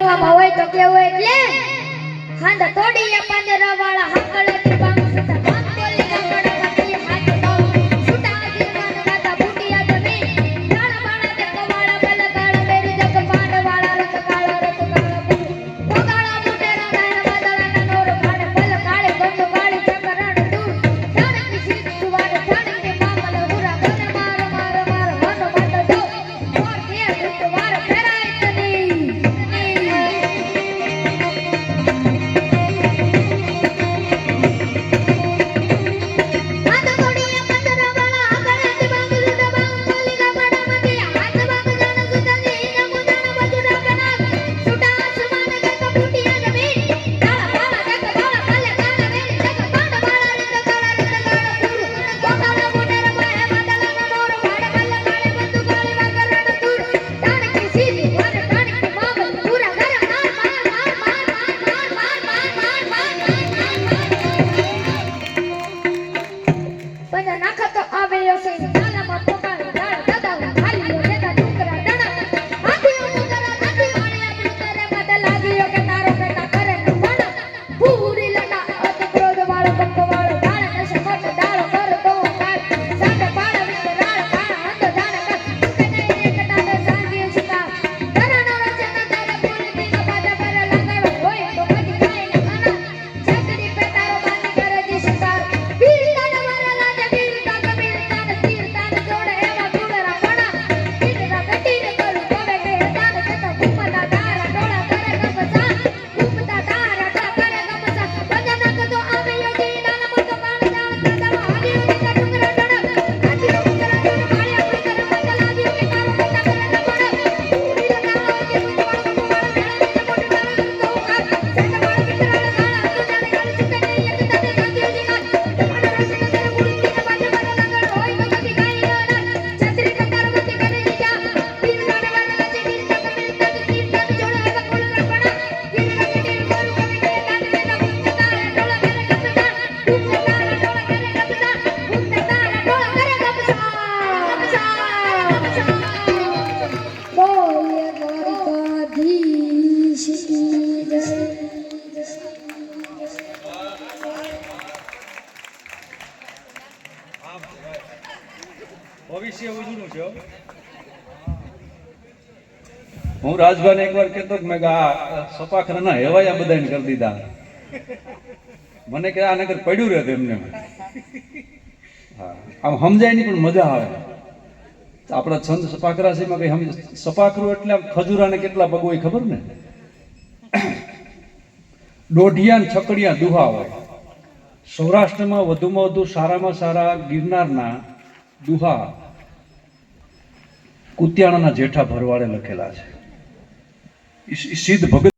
હોય તો કેવું એટલે હાંડા તોડી પાંજરા વાળા હાકળેથી બાંગ સુતા બાંગ બોલી ગામડામાંથી હાથ બાવ સુતા જીવન રાતા બુટિયા જમી ગાણા બાણા તે કવાળા બલ ગાળા બેરી જગ પાંડ વાળા રત કાળા ભોગાળા મોટેરા નાય વાદળાના નોર કાળે બલ કાળે ગંધ વાળી ચકરણ દૂર જાણકી સીત સુવાડ જાણકી મામલ હુરા ગને માર માર માર વન માત દો ઓર કે વાર ફેરાય તની ભવિષ્ય ઉજળું છે. હું રાજભાઈ એકવાર કહેતો કે મેં સપાખરાના હેવાયા બધાને કરી દીધા. મને કે આ નગર પડ્યું રહે એમને. હા, આમ સમજાય નહીં પણ મજા આવે. આપણા છંદ સપાખરાસીમાં કઈ સપાખરું એટલે આમ ખજૂરાને કેટલા પગ હોય ખબર ને. દોઢિયા ને છકડિયા દુહા હોય. સૌરાષ્ટ્રમાં વધુમાં વધુ સારામાં સારા ગિરનારના દુહા કુતિયાણાના જેઠા ભરવાડે લખેલા છે. સિદ્ધ ભગત